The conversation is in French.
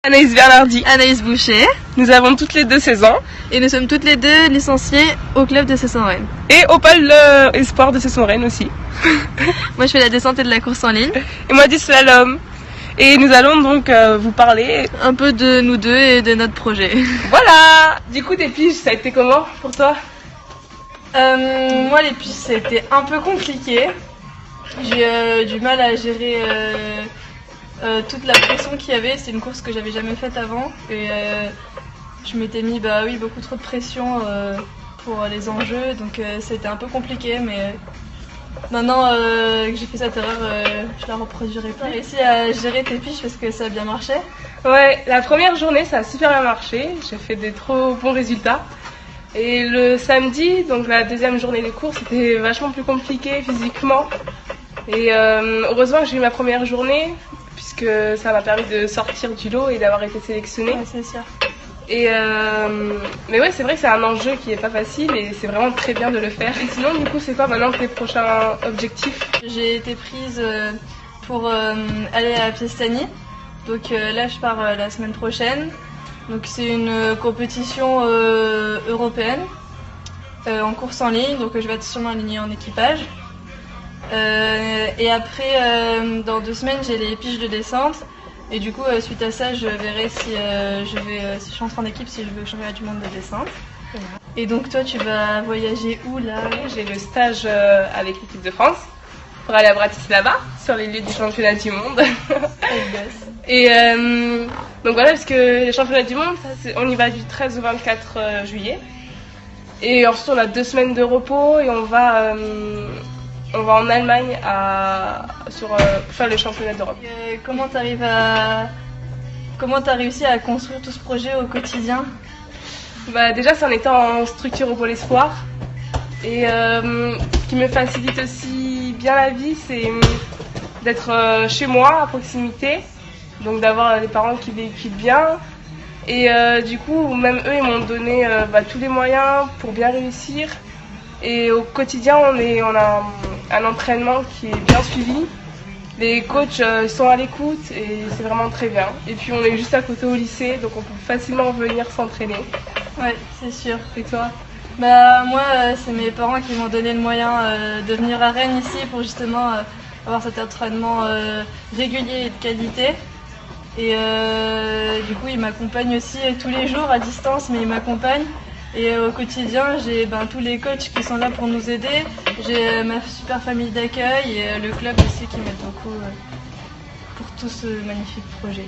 Anaïs Bernardi, Anaïs Boucher. Nous avons toutes les deux 16 ans. Et nous sommes toutes les deux licenciées au club de Cesson-Rennes. Et au pôle espoir de Cesson-Rennes aussi. Moi je fais la descente et de la course en ligne. Et moi du slalom. Et nous allons donc vous parler un peu de nous deux et de notre projet. Voilà. Du coup, tes piges, ça a été comment pour toi? Moi les piges, ça a été un peu compliqué. J'ai du mal à gérer toute la pression qu'il y avait. C'est une course que j'avais jamais faite avant. Et je m'étais mis beaucoup trop de pression pour les enjeux. Donc c'était un peu compliqué. Mais maintenant que j'ai fait cette erreur, je la reproduirai pas. J'ai réussi à gérer tes piges parce que ça a bien marché. Ouais, la première journée, ça a super bien marché. J'ai fait des trop bons résultats. Et le samedi, donc la deuxième journée de course, c'était vachement plus compliqué physiquement. Et heureusement que j'ai eu ma première journée, puisque ça m'a permis de sortir du lot et d'avoir été sélectionnée. Ouais, c'est sûr. Et mais ouais, c'est vrai que c'est un enjeu qui est pas facile et c'est vraiment très bien de le faire. Et sinon, du coup, c'est quoi maintenant tes prochains objectifs? J'ai été prise pour aller à Piestany. Donc là, je pars la semaine prochaine. Donc c'est une compétition européenne en course en ligne. Donc je vais être sûrement alignée en équipage. Et après, dans 2 semaines, j'ai les piges de descente. Et du coup, suite à ça, je verrai si si je rentre en équipe, si je vais au championnat du monde de descente. Et donc toi, tu vas voyager où là? J'ai le stage avec l'équipe de France pour aller à Bratislava, sur les lieux du championnat du monde. Et donc voilà, parce que les championnats du monde, on y va du 13 au 24 juillet. Et ensuite, on a 2 semaines de repos et on va en Allemagne pour faire le championnat d'Europe. Comment t'as réussi à construire tout ce projet au quotidien? Déjà, c'est en étant en structure au pôle espoir. Et ce qui me facilite aussi bien la vie, c'est d'être chez moi, à proximité. Donc d'avoir des parents qui véhiculent bien. Et du coup, même eux, ils m'ont donné tous les moyens pour bien réussir. Et au quotidien, on a un entraînement qui est bien suivi. Les coachs sont à l'écoute et c'est vraiment très bien. Et puis on est juste à côté au lycée, donc on peut facilement venir s'entraîner. Ouais, c'est sûr. Et toi? Moi, c'est mes parents qui m'ont donné le moyen de venir à Rennes ici pour justement avoir cet entraînement régulier et de qualité. Et du coup, ils m'accompagnent aussi tous les jours à distance, mais ils m'accompagnent. Et au quotidien, j'ai tous les coachs qui sont là pour nous aider. J'ai ma super famille d'accueil et le club aussi qui m'aide beaucoup pour tout ce magnifique projet.